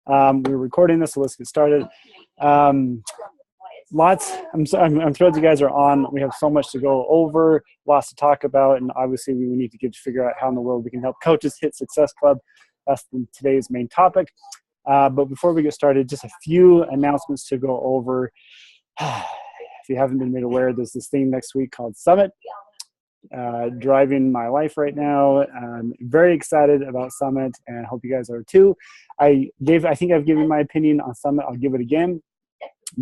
We're recording this, so let's get started. I'm thrilled you guys are on. We have so much to go over, lots to talk about, and obviously we need to figure out how in the world we can help coaches hit Success Club. That's today's main topic. But before we get started, just a few announcements to go over. If you haven't been made aware, there's this thing next week called Summit. Driving my life right now. I'm very excited about Summit, and I hope you guys are too. I think I've given my opinion on Summit. I'll give it again.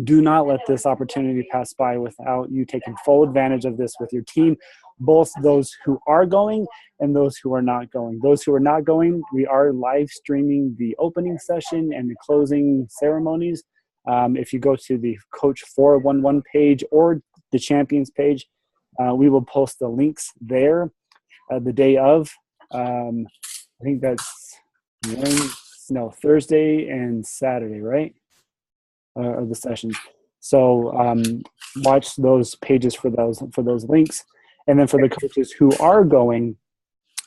Do not let this opportunity pass by without you taking full advantage of this with your team, both those who are going and those who are not going. Those who are not going, we are live streaming the opening session and the closing ceremonies. If you go to the Coach 411 page or the Champions page, we will post the links there the day of. I think that's Thursday and Saturday, right? Are the sessions. So watch those pages for those links. And then for the coaches who are going,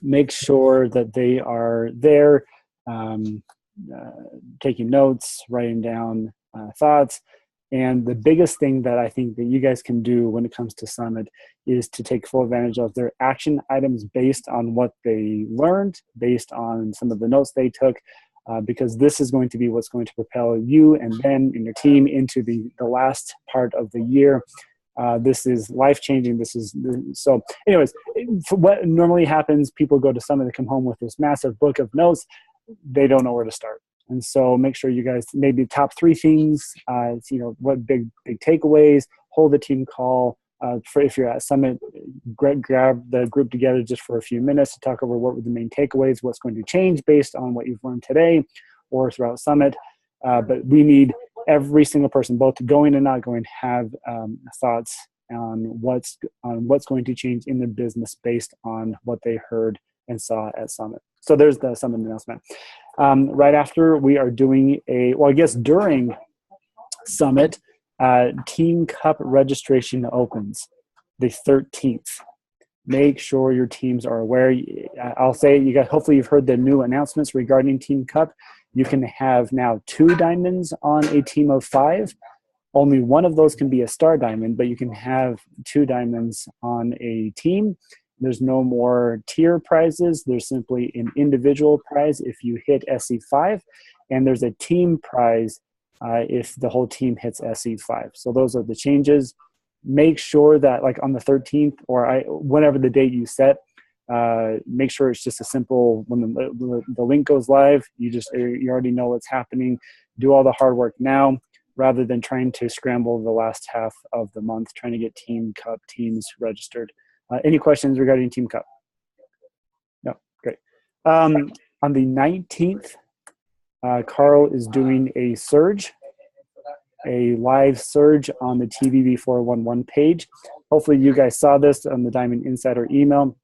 make sure that they are there, taking notes, writing down thoughts. And the biggest thing that I think that you guys can do when it comes to Summit is to take full advantage of their action items based on what they learned, based on some of the notes they took, because this is going to be what's going to propel you and Ben and your team into the last part of the year. This is life-changing. So anyways, for what normally happens, people go to Summit, they come home with this massive book of notes. They don't know where to start. And so make sure you guys, maybe top 3 things, what big takeaways, hold the team call. For if you're at Summit, grab the group together just for a few minutes to talk over what were the main takeaways, what's going to change based on what you've learned today or throughout Summit. But we need every single person, both going and not going, have thoughts on what's going to change in their business based on what they heard and saw at Summit. So there's the Summit announcement. Right after, we are doing during Summit, Team Cup registration opens the 13th. Make sure your teams are aware. I'll say, you guys, hopefully you've heard the new announcements regarding Team Cup. You can have now 2 diamonds on a team of 5. Only one of those can be a star diamond, but you can have 2 diamonds on a team. There's no more tier prizes. There's simply an individual prize if you hit SC5, and there's a team prize if the whole team hits SC5. So those are the changes. Make sure that, like, on the 13th or whenever the date you set, make sure it's just a simple, when the link goes live, you already know what's happening. Do all the hard work now rather than trying to scramble the last half of the month trying to get Team Cup teams registered. Any questions regarding Team Cup? No, great. On the 19th, Carl is doing a live surge on the TVB 411 page. Hopefully you guys saw this on the Diamond Insider email.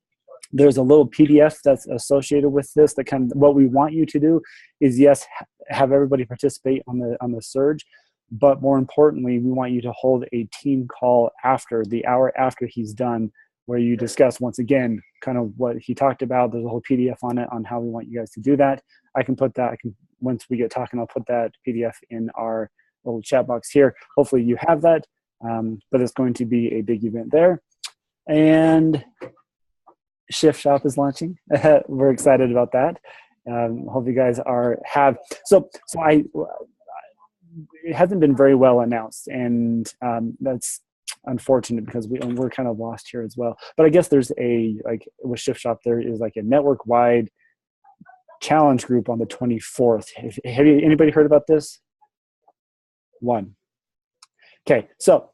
There's a little PDF that's associated with this. That kind of, what we want you to do is, yes, have everybody participate on the surge, but more importantly, we want you to hold a team call the hour after he's done, where you discuss once again kind of what he talked about. There's a whole PDF on it on how we want you guys to do that. Once we get talking, I'll put that PDF in our little chat box here. Hopefully you have that, but it's going to be a big event there. And Shift Shop is launching. We're excited about that. Hope you guys have. So it hasn't been very well announced, and that's unfortunate because we're kind of lost here as well. But I guess there's with Shift Shop, there is like a network-wide challenge group on the 24th. Have anybody heard about this? One. Okay, so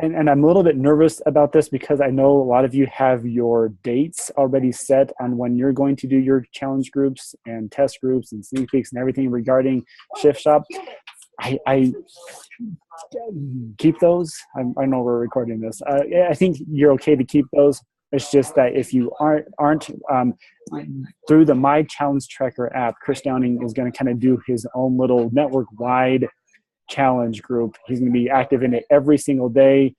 and I'm a little bit nervous about this because I know a lot of you have your dates already set on when you're going to do your challenge groups and test groups and sneak peeks and everything regarding Shift Shop. I keep those. I know we're recording this. I think you're okay to keep those. It's just that if you aren't through the My Challenge Tracker app, Chris Downing is going to kind of do his own little network-wide challenge group. He's going to be active in it every single day.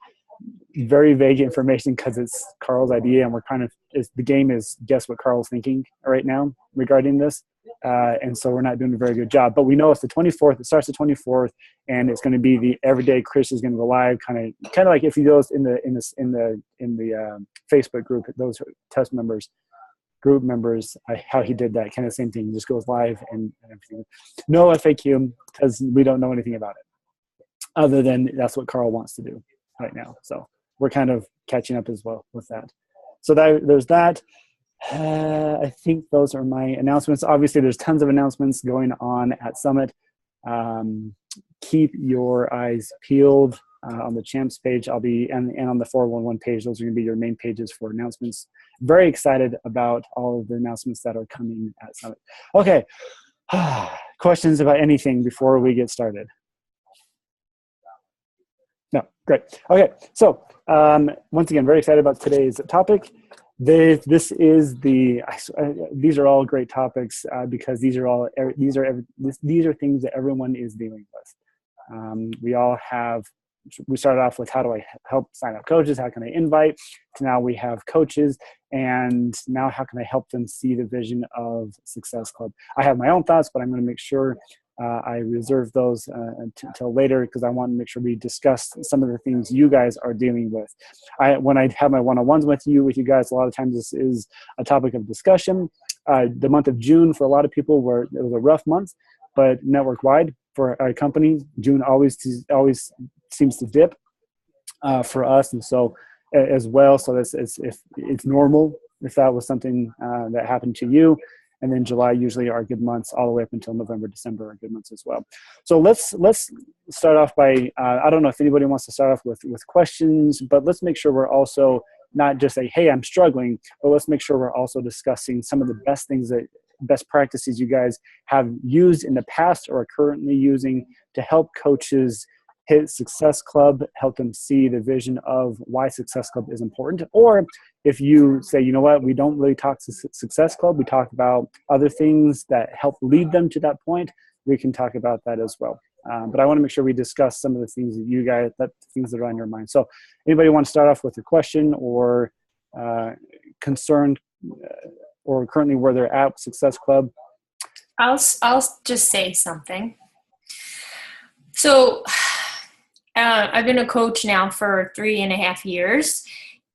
very vague information because it's Carl's idea, and we're kind of the game is guess what Carl's thinking right now regarding this, and so we're not doing a very good job. But we know it's the 24th. It starts the 24th, and it's going to be the everyday Chris is going to go live, kind of like if he goes in the Facebook group, those test members. Group members, how he did that kind of same thing. He just goes live and everything. No FAQ because we don't know anything about it, other than that's what Carl wants to do right now. So we're kind of catching up as well with that. So there's that. I think those are my announcements. Obviously, there's tons of announcements going on at Summit. Keep your eyes peeled on the Champs page. I'll be and on the 411 page. Those are going to be your main pages for announcements. Very excited about all of the announcements that are coming at Summit. Okay, questions about anything before we get started? No, great. Okay, so once again, very excited about today's topic. This is these are all great topics because these are things that everyone is dealing with. We started off with how do I help sign up coaches? How can I invite? To now we have coaches, and now how can I help them see the vision of Success Club? I have my own thoughts, but I'm going to make sure I reserve those until later because I want to make sure we discuss some of the things you guys are dealing with. When I have my one-on-ones with you guys, a lot of times this is a topic of discussion. The month of June for a lot of people it was a rough month, but network-wide for our company, June always seems to dip for us, and so as well. So it's normal if that was something that happened to you. And then July usually are good months, all the way up until November, December are good months as well. So let's start off by I don't know if anybody wants to start off with questions, but let's make sure we're also not just say, hey, I'm struggling, but let's make sure we're also discussing some of the best practices you guys have used in the past or are currently using to help coaches hit Success Club, help them see the vision of why Success Club is important. Or if you say, you know what, we don't really talk to Success Club, we talk about other things that help lead them to that point, we can talk about that as well. But I want to make sure we discuss some of the things things that are on your mind. So anybody want to start off with a question or concern or currently where they're at with Success Club? I'll just say something. So I've been a coach now for 3.5 years,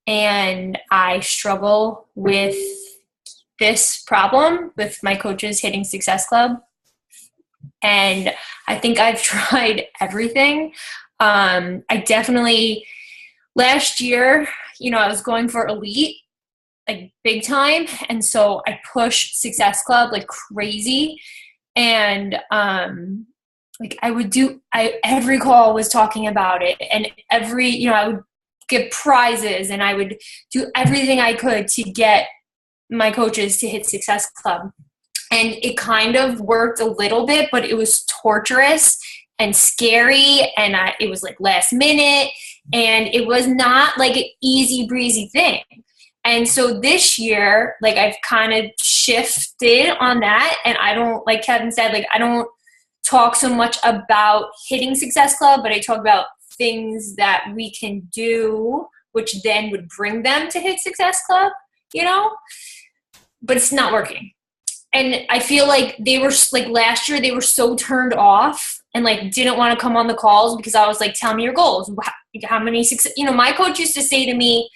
and I struggle with this problem with my coaches hitting Success Club. And I think I've tried everything. I definitely, last year, I was going for elite, like big time. And so I pushed Success Club like crazy. And every call was talking about it, and I would give prizes, and I would do everything I could to get my coaches to hit Success Club. And it kind of worked a little bit, but it was torturous and scary, and it was like last minute, and it was not like an easy breezy thing. And so this year, like I've kind of shifted on that, and I don't, like Kevin said, like I don't talk so much about hitting Success Club, but I talk about things that we can do, which then would bring them to hit Success Club, but it's not working. And I feel like they were like last year, they were so turned off and like didn't want to come on the calls because I was like, tell me your goals. How many success, my coach used to say to me,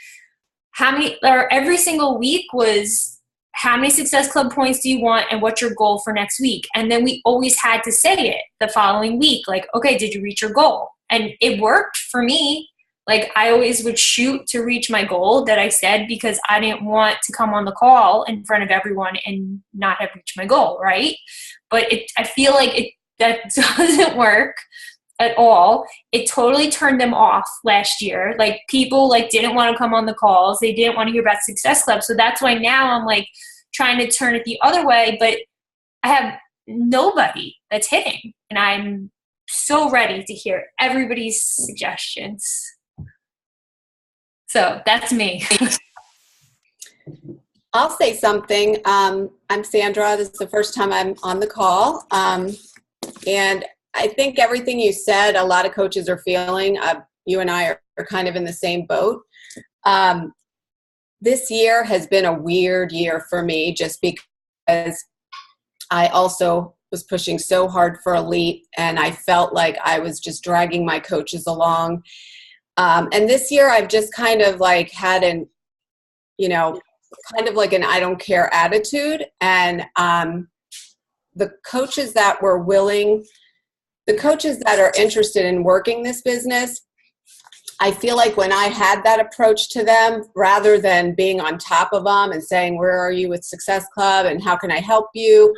every single week was, how many Success Club points do you want and what's your goal for next week? And then we always had to say it the following week. Like, okay, did you reach your goal? And it worked for me. Like I always would shoot to reach my goal that I said because I didn't want to come on the call in front of everyone and not have reached my goal, right? But I feel like that doesn't work at all. It totally turned them off last year. Like people like didn't want to come on the calls. They didn't want to hear about Success Club. So that's why now I'm like trying to turn it the other way, but I have nobody that's hitting, and I'm so ready to hear everybody's suggestions. So that's me. I'll say something. I'm Sandra. This is the first time I'm on the call. And I think everything you said, a lot of coaches are feeling. You and I are kind of in the same boat. This year has been a weird year for me just because I also was pushing so hard for elite, and I felt like I was just dragging my coaches along. And this year I've just kind of like had an, kind of like an I don't care attitude. And the coaches that are interested in working this business, I feel like when I had that approach to them, rather than being on top of them and saying, where are you with Success Club and how can I help you?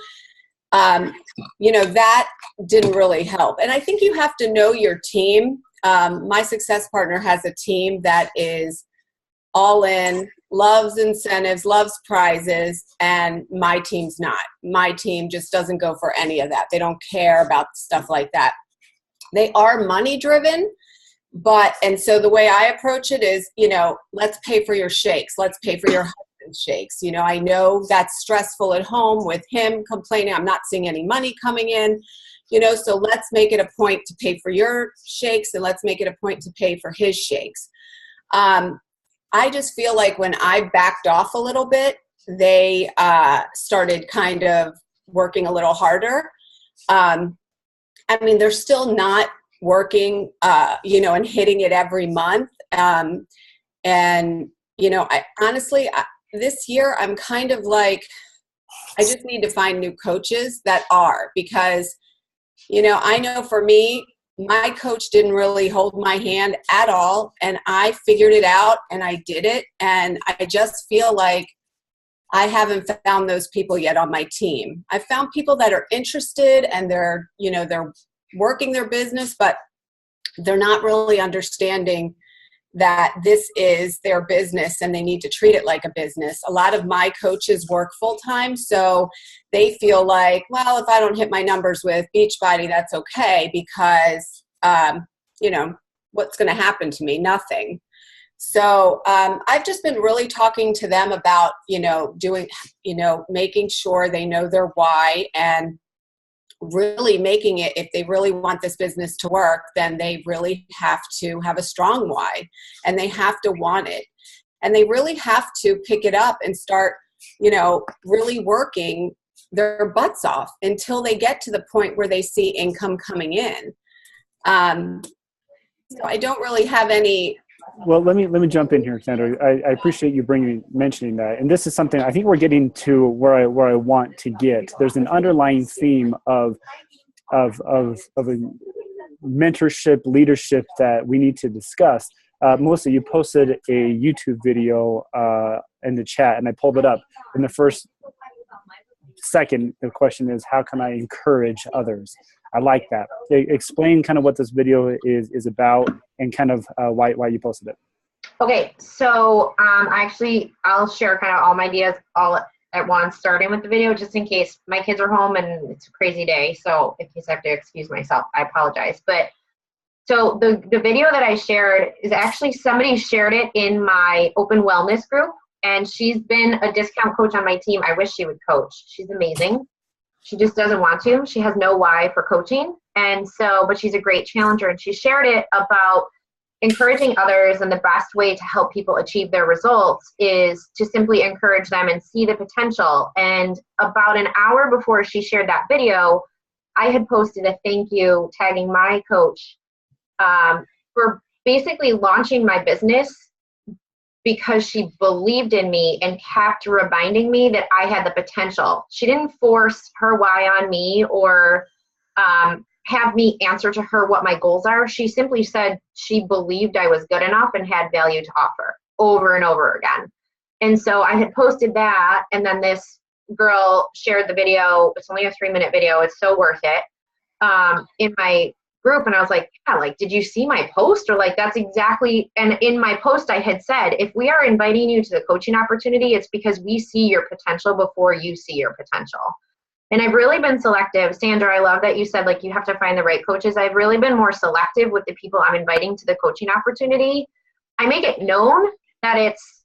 That didn't really help. And I think you have to know your team. My success partner has a team that is all in, loves incentives, loves prizes, and my team's not. My team just doesn't go for any of that. They don't care about stuff like that. They are money driven, and so the way I approach it is, let's pay for your shakes. Let's pay for your husband's shakes. I know that's stressful at home with him complaining, I'm not seeing any money coming in, so let's make it a point to pay for your shakes, and let's make it a point to pay for his shakes. I just feel like when I backed off a little bit, they started kind of working a little harder. They're still not working, and hitting it every month. I honestly, this year I'm kind of like, I just need to find new coaches that are, because, I know for me, my coach didn't really hold my hand at all, and I figured it out and I did it. And I just feel like I haven't found those people yet on my team. I found people that are interested and they're working their business, but they're not really understanding that this is their business and they need to treat it like a business. A lot of my coaches work full time, so they feel like, well, if I don't hit my numbers with Beachbody, that's okay, because, what's going to happen to me? Nothing. So I've just been really talking to them about, making sure they know their why, and really making it, if they really want this business to work, then they really have to have a strong why, and they have to want it, and they really have to pick it up and start, really working their butts off until they get to the point where they see income coming in. So I don't really have any. Well, let me jump in here, Sandra. I appreciate you mentioning that, and this is something I think we're getting to where I want to get. There's an underlying theme of a mentorship, leadership that we need to discuss. Melissa, you posted a YouTube video in the chat, and I pulled it up. In the first second, the question is, how can I encourage others? I like that. Explain kind of what this video is about, and kind of why you posted it. Okay, so I'll share kind of all my ideas all at once, starting with the video, just in case my kids are home and it's a crazy day. So in case I have to excuse myself, I apologize. But so the video that I shared is actually, somebody shared it in my open wellness group, and she's been a discount coach on my team. I wish she would coach. She's amazing. She just doesn't want to. She has no why for coaching. And so, but she's a great challenger, and she shared it about encouraging others, and the best way to help people achieve their results is to simply encourage them and see the potential. And about an hour before she shared that video, I had posted a thank you tagging my coach for basically launching my business, because she believed in me and kept reminding me that I had the potential. She didn't force her why on me or have me answer to her what my goals are. She simply said she believed I was good enough and had value to offer, over and over again. And so I had posted that, and then this girl shared the video. It's only a 3-minute video. It's so worth it, in my group. And I was like, yeah, like, did you see my post? Or like, that's exactly, and in my post I had said, if we are inviting you to the coaching opportunity, it's because we see your potential before you see your potential. And I've really been selective. Sandra, I love that you said, like, you have to find the right coaches. I've really been more selective with the people I'm inviting to the coaching opportunity. I make it known that it's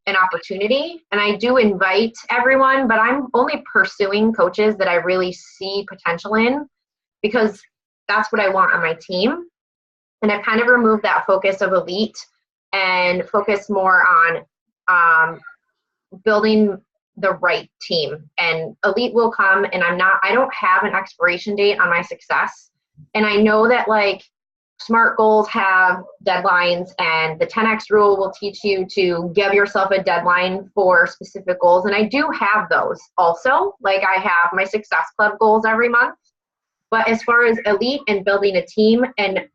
an opportunity, and I do invite everyone, but I'm only pursuing coaches that I really see potential in, because that's what I want on my team. And I've kind of removed that focus of elite and focused more on building the right team. And elite will come, and I don't have an expiration date on my success. And I know that like SMART goals have deadlines, and the 10X rule will teach you to give yourself a deadline for specific goals. And I do have those also. Like I have my Success Club goals every month. But as far as elite and building a team and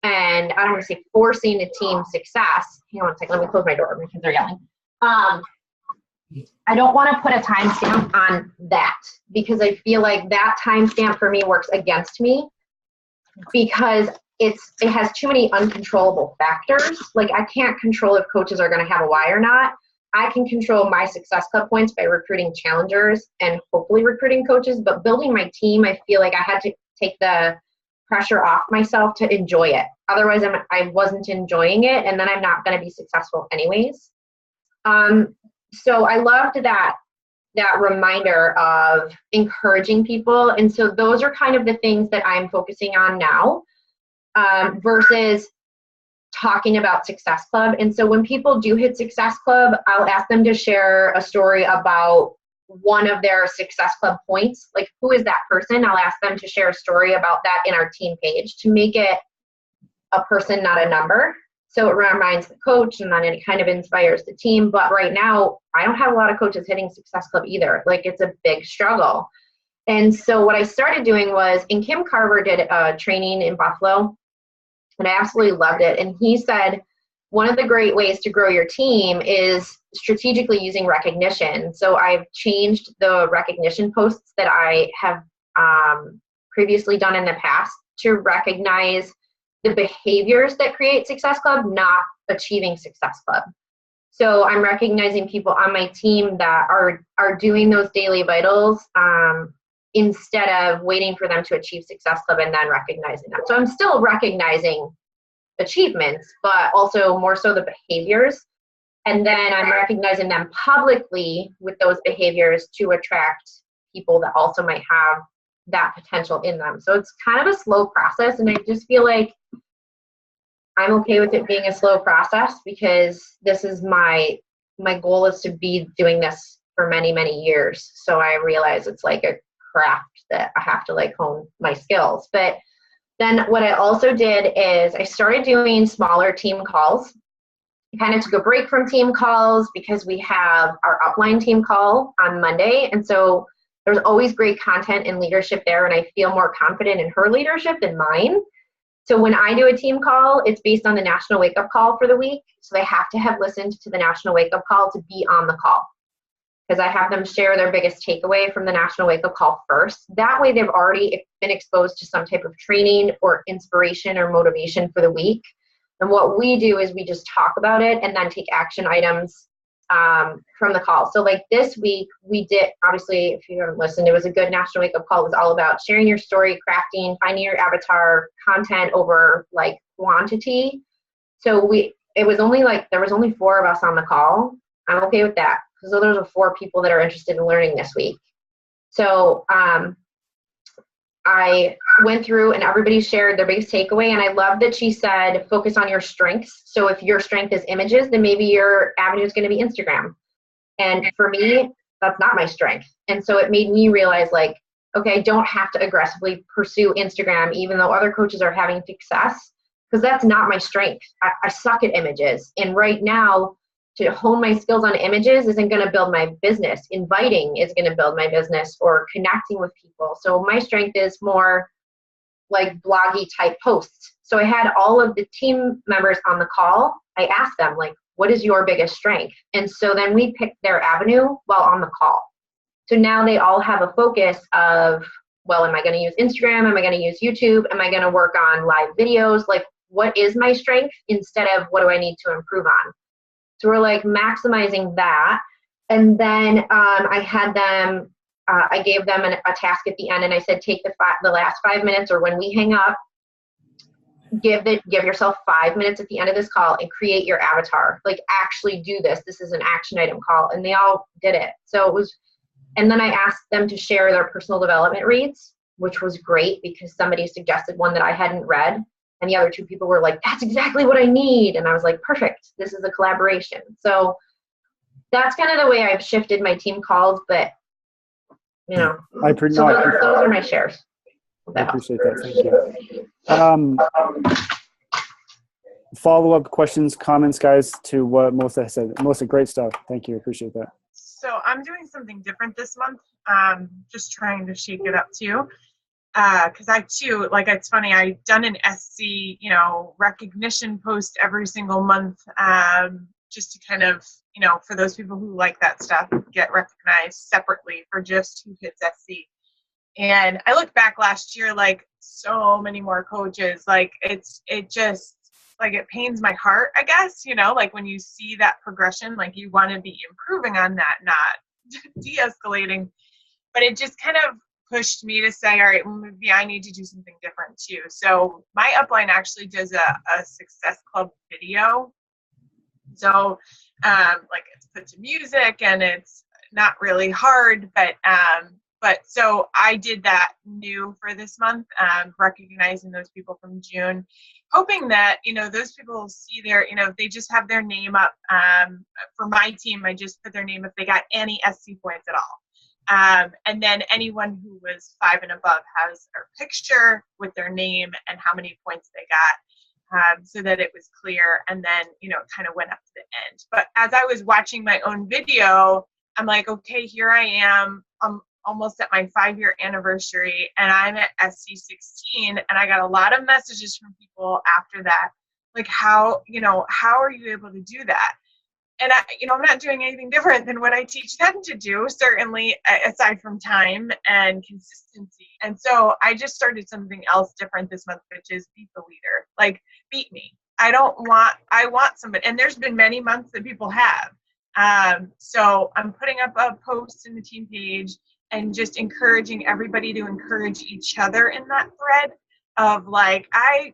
I don't want to say forcing a team success, hang on a second, let me close my door, my kids are yelling. I don't want to put a timestamp on that, because I feel like that timestamp for me works against me, because it has too many uncontrollable factors. Like I can't control if coaches are going to have a why or not. I can control my Success Club points by recruiting challengers and hopefully recruiting coaches, but building my team, I feel like I had to take the pressure off myself to enjoy it. Otherwise, I wasn't enjoying it, and then I'm not going to be successful anyways. So I loved that reminder of encouraging people. And so those are kind of the things that I'm focusing on now, versus talking about Success Club. And so when people do hit Success Club, I'll ask them to share a story about one of their Success Club points. Like, who is that person? I'll ask them to share a story about that in our team page to make it a person, not a number. So it reminds the coach, and then it kind of inspires the team. But right now, I don't have a lot of coaches hitting Success Club either. Like, it's a big struggle. And so what I started doing was, and Kim Carver did a training in Buffalo, and I absolutely loved it. And he said, one of the great ways to grow your team is strategically using recognition. So I've changed the recognition posts that I have previously done in the past to recognize the behaviors that create Success Club, not achieving Success Club. So I'm recognizing people on my team that are doing those daily vitals instead of waiting for them to achieve Success Club and then recognizing them. So I'm still recognizing achievements, but also more so the behaviors. And then I'm recognizing them publicly with those behaviors to attract people that also might have that potential in them. So it's kind of a slow process, and I just feel like I'm okay with it being a slow process, because this is my goal is to be doing this for many, many years. So I realize it's like a craft that I have to like hone my skills. But then what I also did is I started doing smaller team calls. I kind of took a break from team calls because we have our upline team call on Monday. And so there's always great content and leadership there, and I feel more confident in her leadership than mine. So when I do a team call, it's based on the National Wake Up Call for the week. So they have to have listened to the National Wake Up Call to be on the call, because I have them share their biggest takeaway from the National Wake Up Call first. That way they've already been exposed to some type of training or inspiration or motivation for the week. And what we do is we just talk about it and then take action items from the call. So like this week we did, obviously, if you haven't listened, it was a good National Wake Up Call. It was all about sharing your story, crafting, finding your avatar, content over like quantity. So it was only like, there was only 4 of us on the call. I'm okay with that. So those are 4 people that are interested in learning this week. So I went through and everybody shared their biggest takeaway. And I love that she said, focus on your strengths. So if your strength is images, then maybe your avenue is going to be Instagram. And for me, that's not my strength. And so it made me realize like, okay, I don't have to aggressively pursue Instagram, even though other coaches are having success, because that's not my strength. I suck at images. And right now, to hone my skills on images isn't going to build my business. Inviting is going to build my business, or connecting with people. So my strength is more like bloggy type posts. So I had all of the team members on the call. I asked them like, what is your biggest strength? And so then we picked their avenue while on the call. So now they all have a focus of, well, am I going to use Instagram? Am I going to use YouTube? Am I going to work on live videos? Like, what is my strength instead of what do I need to improve on? So we're like maximizing that. And then I had them, I gave them a task at the end, and I said, take the last 5 minutes, or when we hang up, give yourself 5 minutes at the end of this call and create your avatar. Like, actually do this. This is an action item call. And they all did it. So it was, and then I asked them to share their personal development reads, which was great because somebody suggested one that I hadn't read. And the other 2 people were like, that's exactly what I need. And I was like, perfect. This is a collaboration. So that's kind of the way I've shifted my team calls, but you know, those are my shares. I appreciate that. Thank you. Follow-up questions, comments, guys, to what Melissa said. Melissa, great stuff. Thank you. Appreciate that. So I'm doing something different this month. Just trying to shake it up too. Because I too, like, it's funny, I've done an SC, recognition post every single month, just to kind of, for those people who like that stuff, get recognized separately for just who hits SC. And I look back last year, like, so many more coaches, like, it just, like, it pains my heart, I guess, like when you see that progression, like you want to be improving on that, not de-escalating. But it just kind of pushed me to say, all right, well, maybe I need to do something different too. So my upline actually does a Success Club video. So like, it's put to music and it's not really hard, but so I did that new for this month, recognizing those people from June, hoping that, those people see their, if they just have their name up, for my team, I just put their name if they got any SC points at all. And then anyone who was 5 and above has their picture with their name and how many points they got, so that it was clear. And then, it kind of went up to the end. But as I was watching my own video, I'm like, okay, here I am. I'm almost at my 5-year anniversary and I'm at SC16, and I got a lot of messages from people after that, like, how are you able to do that? And I'm not doing anything different than what I teach them to do, certainly aside from time and consistency. And so I just started something else different this month, which is beat the leader. Like, beat me. I want somebody. And there's been many months that people have. So I'm putting up a post in the team page and just encouraging everybody to encourage each other in that thread of, like, I,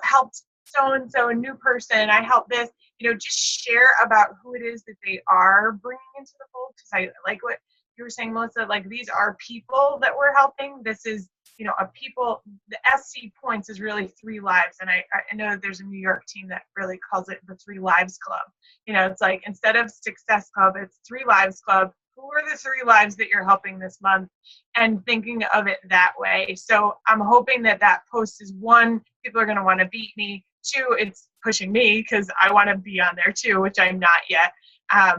helped so-and-so, a new person, I helped this, just share about who it is that they are bringing into the fold. Because I like what you were saying, Melissa, like, these are people that we're helping. This is, a people, the SC points is really 3 lives. And I know that there's a New York team that really calls it the 3 Lives Club. It's like, instead of Success Club, it's 3 Lives Club. Who are the 3 lives that you're helping this month, and thinking of it that way. So I'm hoping that post is, 1, people are going to want to beat me. 2, it's pushing me because I want to be on there too, which I'm not yet.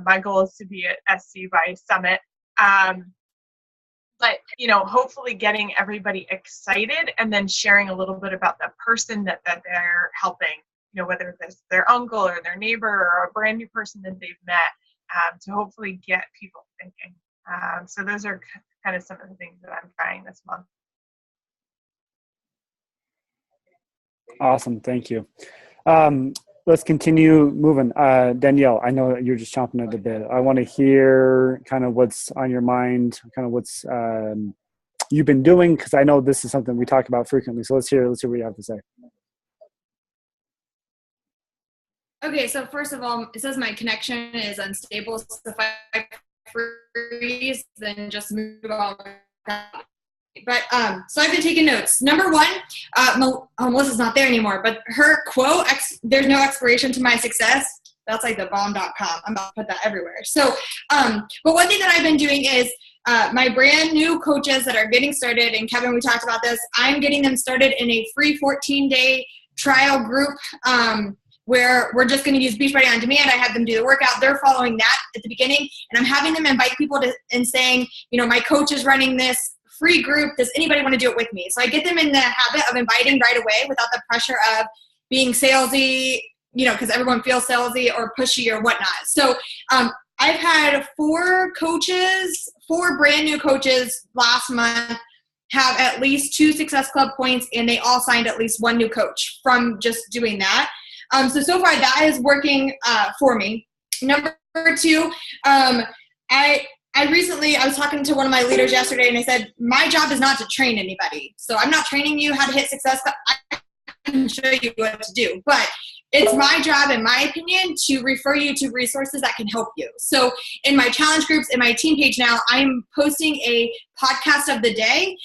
My goal is to be at SC by Summit. But, hopefully getting everybody excited and then sharing a little bit about the person that they're helping, whether it's their uncle or their neighbor or a brand new person that they've met. To hopefully get people thinking. So those are kind of some of the things that I'm trying this month. Awesome. Thank you. Let's continue moving. Danielle, I know you're just chomping at the bit. I want to hear kind of what's on your mind, kind of what's you've been doing, because I know this is something we talk about frequently. So let's hear what you have to say. Okay, so first of all, it says my connection is unstable. So if I freeze, then just move all that. But so I've been taking notes. Number 1, Melissa's not there anymore, but her quote, there's no expiration to my success. That's like the bomb.com. I'm about to put that everywhere. So, but one thing that I've been doing is my brand new coaches that are getting started, and Kevin, we talked about this, I'm getting them started in a free 14-day trial group, where we're just going to use Beachbody on Demand. I have them do the workout. They're following that at the beginning, and I'm having them invite people to and saying, my coach is running this free group. Does anybody want to do it with me? So I get them in the habit of inviting right away without the pressure of being salesy, because everyone feels salesy or pushy or whatnot. So I've had 4 brand new coaches last month have at least 2 Success Club points, and they all signed at least 1 new coach from just doing that. So far that is working for me. Number 2, I was talking to one of my leaders yesterday, and I said, my job is not to train anybody. So I'm not training you how to hit success. I can show you what to do. But it's my job, in my opinion, to refer you to resources that can help you. So in my challenge groups, in my team page now, I'm posting a podcast of the day,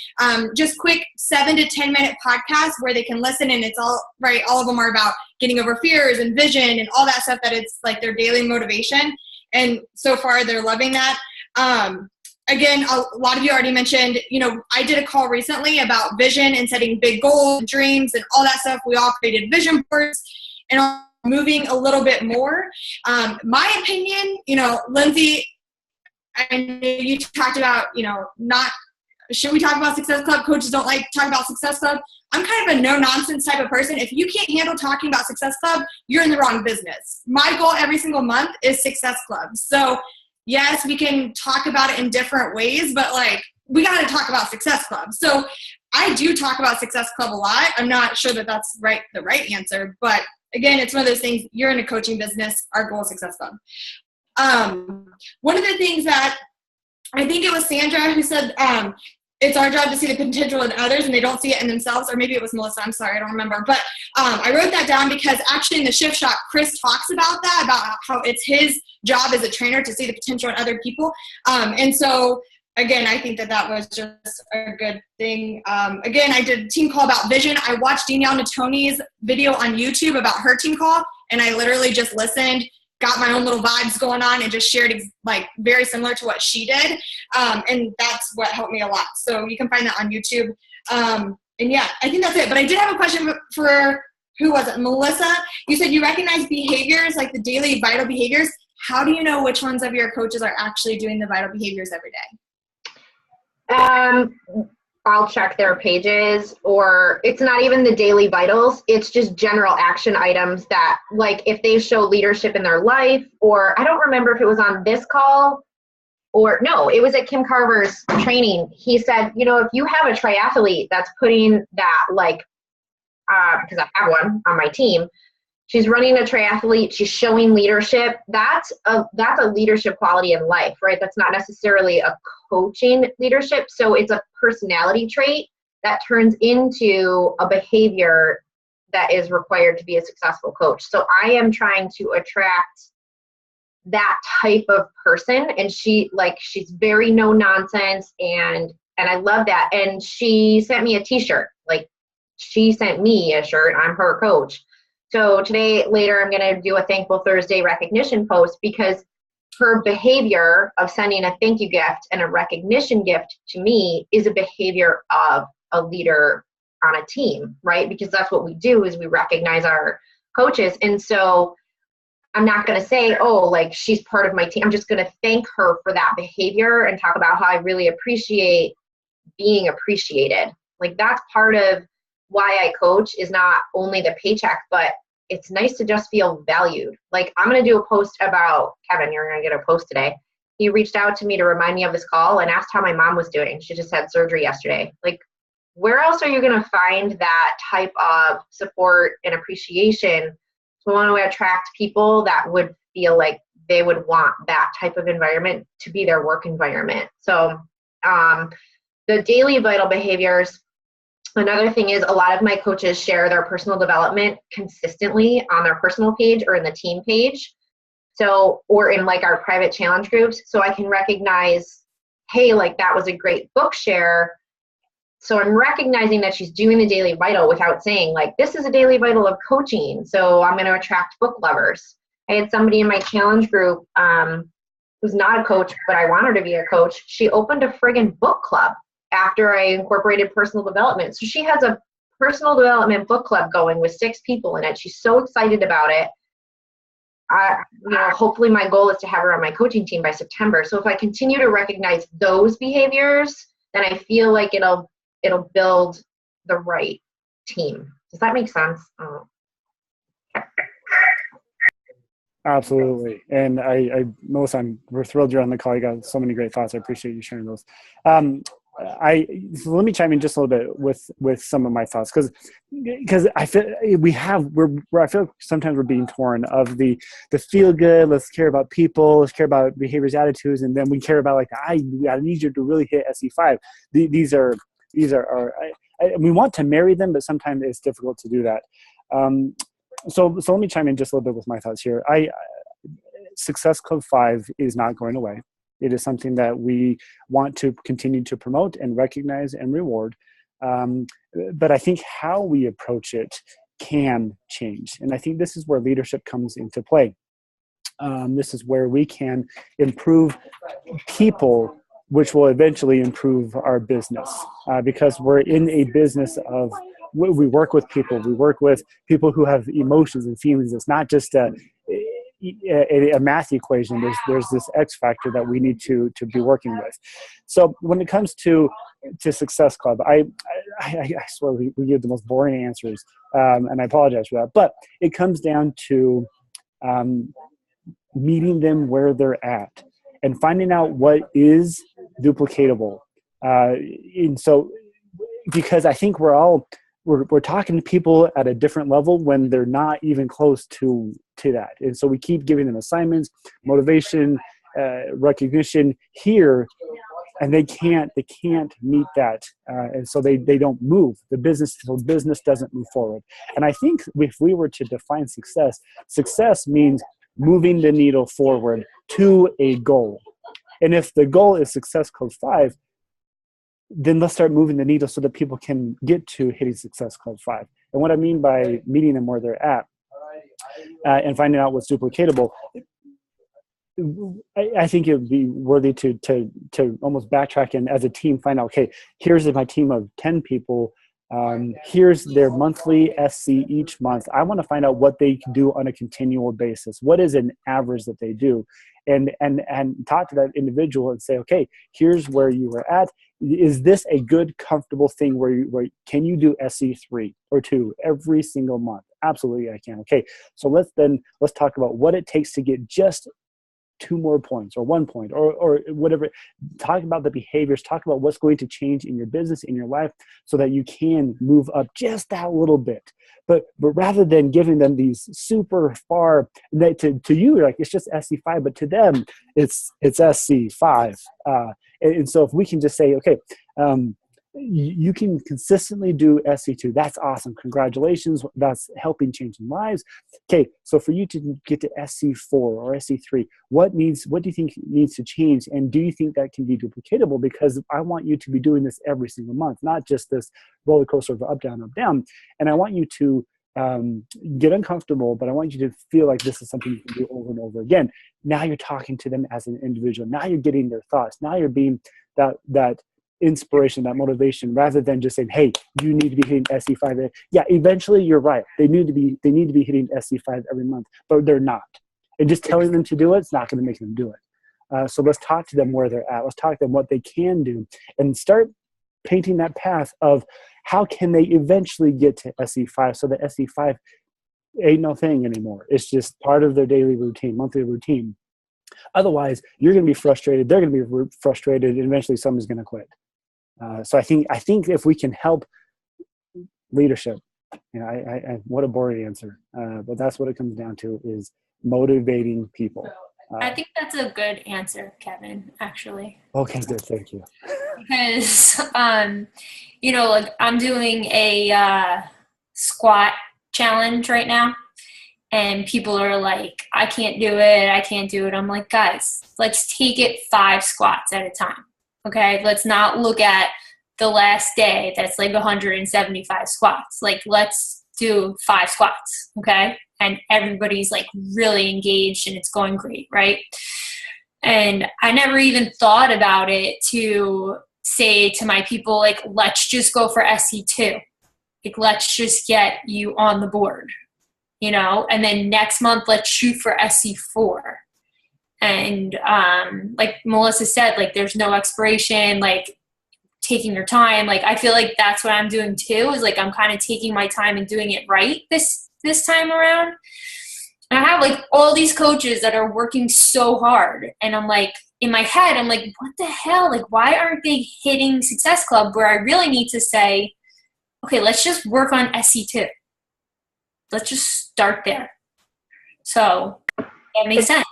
just quick 7 to 10 minute podcasts where they can listen, and it's all right. All of them are about getting over fears and vision and all that stuff, that it's like their daily motivation. And so far they're loving that. Again, a lot of you already mentioned, I did a call recently about vision and setting big goals and dreams and all that stuff. We all created vision boards and moving a little bit more. My opinion, Lindsay, I know you talked about, should we talk about Success Club? Coaches don't like to talk about Success Club. I'm kind of a no-nonsense type of person. If you can't handle talking about Success Club, you're in the wrong business. My goal every single month is Success Club. So yes, we can talk about it in different ways, but we got to talk about Success Club. So I do talk about Success Club a lot. I'm not sure that that's the right answer, but again, it's one of those things. You're in a coaching business. Our goal is Success Club. One of the things that I think it was Sandra who said, it's our job to see the potential in others and they don't see it in themselves, or maybe it was Melissa, I'm sorry, I don't remember. But I wrote that down because actually in the Shift Shop, Chris talks about that, about how it's his job as a trainer to see the potential in other people. And so, again, I think that was just a good thing. Again, I did a team call about vision. I watched Danielle Natoni's video on YouTube about her team call, and I literally just listened, got my own little vibes going on, and just shared very similar to what she did. And that's what helped me a lot. So you can find that on YouTube. And yeah, I think that's it. But I did have a question for, who was it? Melissa, you said you recognize behaviors, like the daily vital behaviors. How do you know which ones of your coaches are actually doing the vital behaviors every day? I'll check their pages, or it's not even the daily vitals. It's just general action items that, if they show leadership in their life, or I don't remember if it was on this call or no, it was at Kim Carver's training. He said, if you have a triathlete that's putting that, because I have one on my team, she's running a triathlete, she's showing leadership. That's a leadership quality in life, right? That's not necessarily a coaching leadership. So it's a personality trait that turns into a behavior that is required to be a successful coach. So I am trying to attract that type of person, and she's very no nonsense, and I love that. And she sent me a t-shirt. She sent me a shirt. I'm her coach. So later, I'm going to do a Thankful Thursday recognition post, because her behavior of sending a thank you gift and a recognition gift to me is a behavior of a leader on a team, right? Because that's what we do, is we recognize our coaches. And so I'm not going to say, she's part of my team. I'm just going to thank her for that behavior and talk about how I really appreciate being appreciated. That's part of why I coach, is not only the paycheck, but it's nice to just feel valued. I'm going to do a post about Kevin. You're going to get a post today. He reached out to me to remind me of this call and asked how my mom was doing. She just had surgery yesterday. Where else are you going to find that type of support and appreciation? So I want to attract people that would feel like they would want that type of environment to be their work environment. So the daily vital behaviors. Another thing is, a lot of my coaches share their personal development consistently on their personal page or in the team page. So, or in our private challenge groups. So I can recognize, hey, that was a great book share. So I'm recognizing that she's doing the daily vital without saying, this is a daily vital of coaching. So I'm going to attract book lovers. I had somebody in my challenge group who's not a coach, but I want her to be a coach. She opened a friggin' book club after I incorporated personal development. So she has a personal development book club going with 6 people in it. She's so excited about it. Hopefully my goal is to have her on my coaching team by September. So if I continue to recognize those behaviors, then I feel like it'll build the right team. Does that make sense? Absolutely. And Melissa, we're thrilled you're on the call. You got so many great thoughts. I appreciate you sharing those. So let me chime in just a little bit with some of my thoughts, because I feel I feel sometimes we're being torn of the feel good. Let's care about people. Let's care about behaviors, attitudes, and then we care about I need you to really hit SE5. These are we want to marry them, but sometimes it's difficult to do that. so let me chime in just a little bit with my thoughts here. Success Club 5 is not going away. It is something that we want to continue to promote and recognize and reward. But I think how we approach it can change. And I think this is where leadership comes into play. This is where we can improve people, which will eventually improve our business, because we're in a business of, we work with people. We work with people who have emotions and feelings. It's not just a math equation. There's this X factor that we need to be working with. So when it comes to Success Club, I swear we give the most boring answers, and I apologize for that. But it comes down to meeting them where they're at and finding out what is duplicatable. And so, because I think we're talking to people at a different level when they're not even close to that. And so we keep giving them assignments, motivation, recognition here, and they can't meet that. And so they don't move. The business doesn't move forward. And I think if we were to define success means moving the needle forward to a goal. And if the goal is Success Club 5, then let's start moving the needle so that people can get to hitting Success Club 5. And what I mean by meeting them where they're at and finding out what's duplicatable, I think it would be worthy to almost backtrack and as a team find out, okay, here's my team of 10 people. Here's their monthly SC each month. I want to find out what they can do on a continual basis. What is an average that they do? And talk to that individual and say, okay, here's where you were at. Is this a good, comfortable thing where can you do SC3 or 2 every single month? Absolutely, I can. Okay, so let's talk about what it takes to get just 2 more points or 1 point or whatever. Talk about the behaviors, talk about what's going to change in your business, in your life, so that you can move up just that little bit. But rather than giving them these super far, to you, like it's just SC5, but to them, it's SC5. And so if we can just say, okay, you can consistently do SC2. That's awesome. Congratulations. That's helping changing lives. Okay, so for you to get to SC4 or SC3, what do you think needs to change? And do you think that can be duplicatable? Because I want you to be doing this every single month, not just this roller coaster of up, down, up, down. And I want you to get uncomfortable, but I want you to feel like this is something you can do over and over again. Now you're talking to them as an individual. Now you're getting their thoughts. Now you're being that inspiration, that motivation, rather than just saying, hey, you need to be hitting SC5. Yeah, eventually you're right. They need to be hitting SC5 every month, but they're not. And just telling them to do it's not going to make them do it. So let's talk to them where they're at. Let's talk to them what they can do and start painting that path of how can they eventually get to SC5 so that SC5 ain't no thing anymore. It's just part of their daily routine, monthly routine. Otherwise, you're going to be frustrated. They're going to be frustrated, and eventually someone's going to quit. So I think if we can help leadership, I what a boring answer, but that's what it comes down to, is motivating people. I think that's a good answer, Kevin, actually. Okay, good. Thank you. Because, like I'm doing a squat challenge right now, and people are like, I can't do it. I'm like, guys, let's take it 5 squats at a time. Okay, let's not look at the last day that's like 175 squats. Like, let's do 5 squats, okay? And everybody's like really engaged and it's going great, right? And I never even thought about it to say to my people, like, let's just go for SC2. Like, let's just get you on the board, and then next month, let's shoot for SC4. And like Melissa said, like, there's no expiration, like taking your time. Like, I feel like that's what I'm doing too, is like I'm kind of taking my time and doing it right this time around. And I have like all these coaches that are working so hard, and I'm like, in my head, I'm like, what the hell? Like, why aren't they hitting Success Club, where I really need to say, okay, let's just work on SC2. Let's just start there. So that makes sense.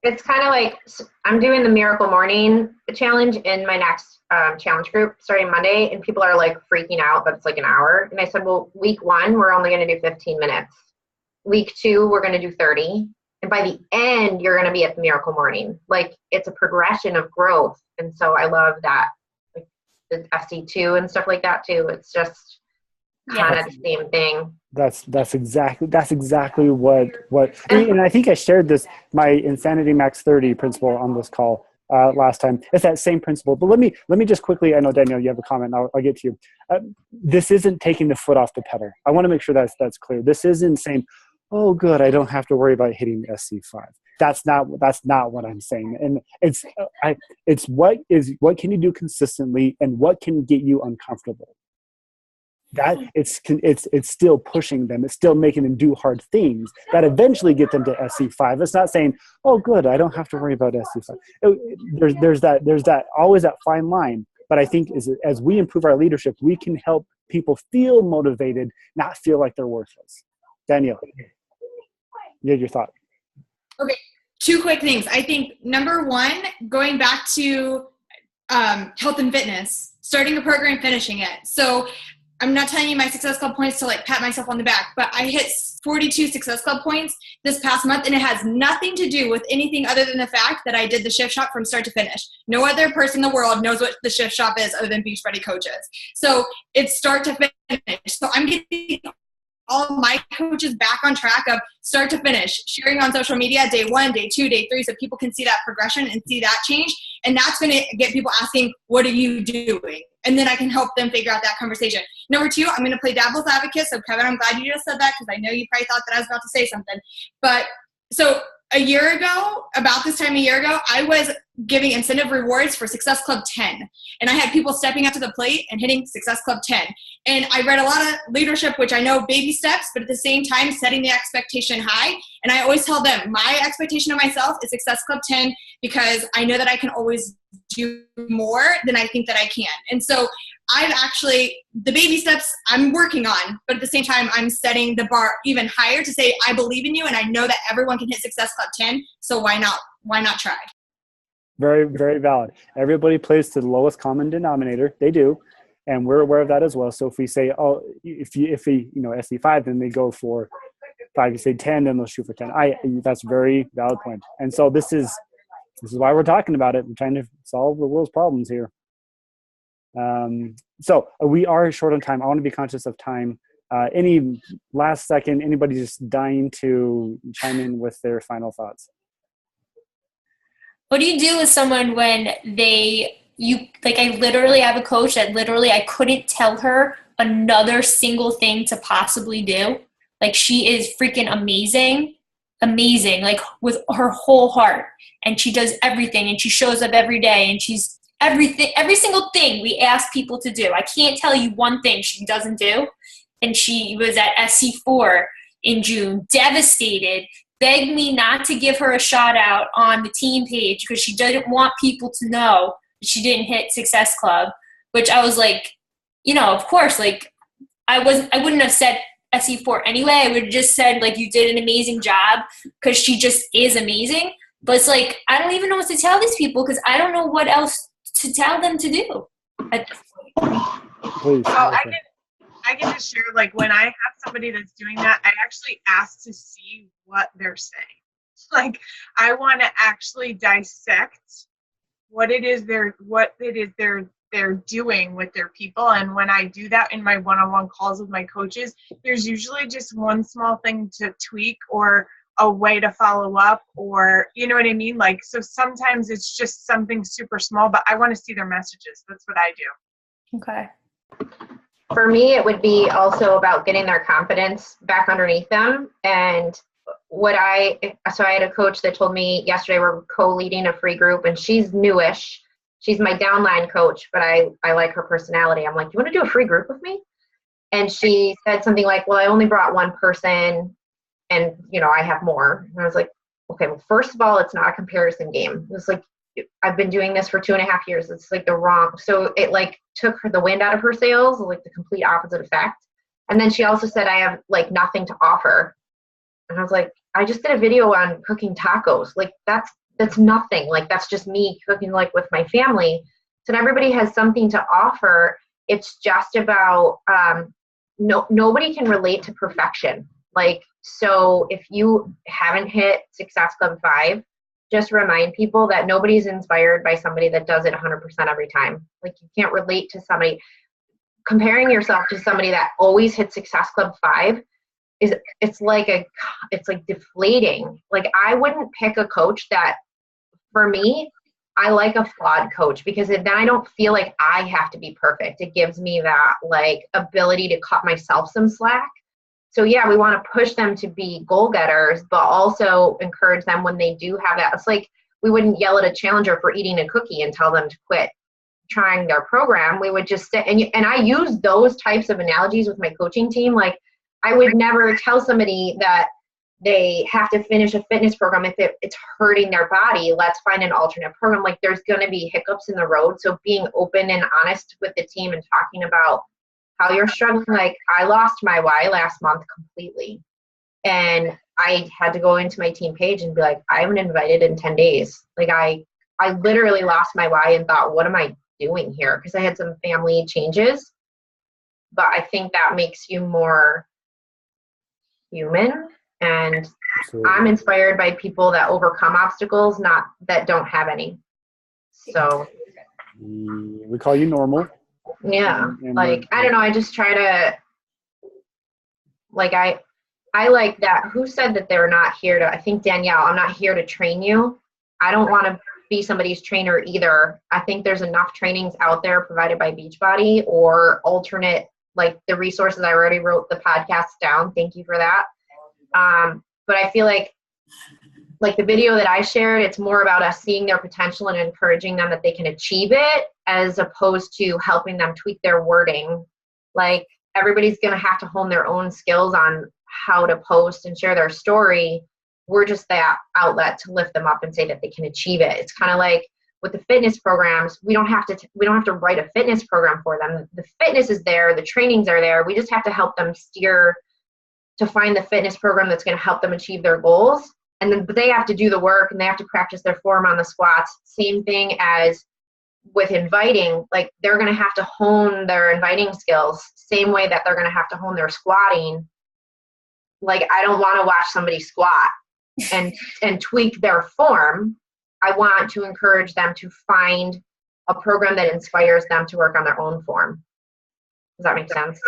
It's kind of like, I'm doing the Miracle Morning Challenge in my next challenge group starting Monday, and people are like freaking out that it's like an hour. And I said, well, week 1, we're only going to do 15 minutes. week 2, we're going to do 30. And by the end, you're going to be at the Miracle Morning. Like, it's a progression of growth. And so I love that. Like the FC2 and stuff like that too. It's just kind of the same thing. That's exactly what and I think I shared this, my Insanity Max 30 principle on this call last time. It's that same principle. But let me just quickly, I know Danielle, you have a comment. I'll get to you. This isn't taking the foot off the pedal. I want to make sure that's clear. This isn't saying, oh, good, I don't have to worry about hitting SC5. That's not what I'm saying. And it's what can you do consistently and what can get you uncomfortable. That it's still pushing them. It's still making them do hard things that eventually get them to SC5. It's not saying, oh, good, I don't have to worry about SC5. There's that always that fine line. But I think as we improve our leadership, we can help people feel motivated, not feel like they're worthless. Danielle, you had your thought. Okay, 2 quick things. I think number 1, going back to health and fitness, starting a program, finishing it. So I'm not telling you my Success Club points to like pat myself on the back, but I hit 42 Success Club points this past month, and it has nothing to do with anything other than the fact that I did the shift shop from start to finish. No other person in the world knows what the shift shop is other than Beach Ready coaches. So it's start to finish. So I'm getting all my coaches back on track of start to finish, sharing on social media day 1, day 2, day 3, so people can see that progression and see that change. And that's going to get people asking, what are you doing? And then I can help them figure out that conversation. Number 2, I'm going to play devil's advocate. So Kevin, I'm glad you just said that because I know you probably thought that I was about to say something. But so a year ago, about this time a year ago, I was giving incentive rewards for Success Club 10. And I had people stepping up to the plate and hitting Success Club 10. And I read a lot of leadership, which I know baby steps, but at the same time, setting the expectation high. And I always tell them my expectation of myself is Success Club 10 because I know that I can always do more than I think that I can. And so I've actually, the baby steps I'm working on, but at the same time, I'm setting the bar even higher to say, I believe in you and I know that everyone can hit Success Club 10. So why not try? Very, very valid. Everybody plays to the lowest common denominator. They do. And we're aware of that as well. So if we say, oh, if we SC5, then they go for 5. You say 10, then they'll shoot for 10. That's a very valid point. And so this is why we're talking about it. We're trying to solve the world's problems here. So we are short on time. I want to be conscious of time. Any last second, anybody just dying to chime in with their final thoughts? What do you do with someone when I literally have a coach that literally I couldn't tell her another single thing to possibly do. Like, she is freaking amazing, like with her whole heart. And she does everything and she shows up every day and she's every single thing we ask people to do. I can't tell you one thing she doesn't do. And she was at SC4 in June, devastated, begged me not to give her a shout out on the team page because she didn't want people to know that she didn't hit Success Club, which I was like, of course, like I wouldn't have said SC4 anyway. I would have just said, like, you did an amazing job because she just is amazing. But it's like, I don't even know what to tell these people because I don't know what else to tell them to do at this point. Please. Oh, I can just share, like, when I have somebody that's doing that, I actually ask to see what they're saying. Like, I want to actually dissect what it is they're doing with their people. And when I do that in my one-on-one calls with my coaches, there's usually just one small thing to tweak or a way to follow up, or, you know what I mean? Like, so sometimes it's just something super small, but I want to see their messages. That's what I do. Okay. For me, it would be also about getting their confidence back underneath them. And so I had a coach that told me yesterday we're co-leading a free group, and she's newish. She's my downline coach, but I like her personality. I'm like, you want to do a free group with me? And she said something like, well, I only brought one person and, I have more. And I was like, okay, well, first of all, it's not a comparison game. It was like, I've been doing this for 2.5 years. It's like so it like took her the wind out of her sails, like the complete opposite effect. And then she also said, I have like nothing to offer. And I was like, I just did a video on cooking tacos. Like that's nothing. Like that's just me cooking like with my family. So everybody has something to offer. It's just about, nobody can relate to perfection. Like, so if you haven't hit Success Club 5, just remind people that nobody's inspired by somebody that does it 100% every time. Like, you can't relate to somebody. Comparing yourself to somebody that always hits Success Club 5 it's like deflating. Like, I wouldn't pick a coach that, for me, I like a flawed coach, because then I don't feel like I have to be perfect. It gives me that like ability to cut myself some slack. So yeah, we want to push them to be goal getters, but also encourage them when they do have that. It's like, we wouldn't yell at a challenger for eating a cookie and tell them to quit trying their program. We would just sit, and I use those types of analogies with my coaching team. Like, I would never tell somebody that they have to finish a fitness program if it's hurting their body. Let's find an alternate program. Like, there's going to be hiccups in the road. So being open and honest with the team and talking about how you're struggling. Like, I lost my why last month completely. And I had to go into my team page and be like, I haven't invited in 10 days. Like, I literally lost my why and thought, what am I doing here? Because I had some family changes. But I think that makes you more human. And Absolutely. I'm inspired by people that overcome obstacles, not that don't have any. So we call you normal. yeah, and like, I don't know, I just try to, like, I like that. Who said that they're not here to, I think Danielle, I'm not here to train you. I don't want to be somebody's trainer either. I think there's enough trainings out there provided by Beachbody or alternate, like the resources. I already wrote the podcast down. Thank you for that. But I feel like the video that I shared, it's more about us seeing their potential and encouraging them that they can achieve it, as opposed to helping them tweak their wording. Like, everybody's going to have to hone their own skills on how to post and share their story. We're just that outlet to lift them up and say that they can achieve it. It's kind of like with the fitness programs, we don't have to write a fitness program for them. The fitness is there, the trainings are there. We just have to help them steer to find the fitness program that's going to help them achieve their goals. And then they have to do the work, and they have to practice their form on the squats. Same thing as with inviting. Like, they're going to have to hone their inviting skills, same way that they're going to have to hone their squatting. Like, I don't want to watch somebody squat and tweak their form. I want to encourage them to find a program that inspires them to work on their own form. Does that make sense?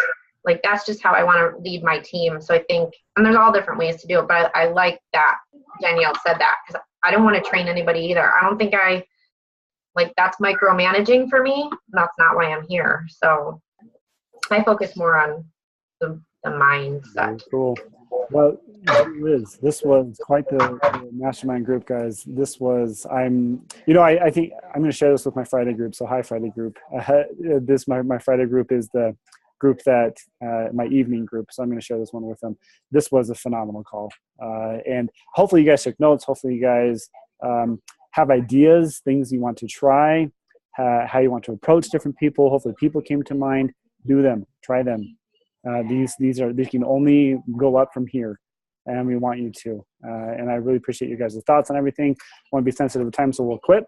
Like, that's just how I want to lead my team. So I think, and there's all different ways to do it, but I like that Danielle said that, because I don't want to train anybody either. I don't think that's micromanaging for me. That's not why I'm here. So I focus more on the mindset. Very cool. Well, Liz, this was quite the mastermind group, guys. This was, I think I'm going to share this with my Friday group. So hi, Friday group. My Friday group is the group that, my evening group. So I'm going to share this one with them. This was a phenomenal call. And hopefully you guys took notes. Hopefully you guys have ideas, things you want to try, how you want to approach different people. Hopefully people came to mind. Do them, try them. These can only go up from here, and we want you to. And I really appreciate you guys' thoughts on everything. I want to be sensitive to time, so we'll quit.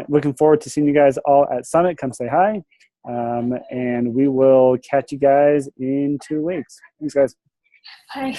Looking forward to seeing you guys all at Summit. Come say hi. And we will catch you guys in 2 weeks. Thanks, guys. Bye.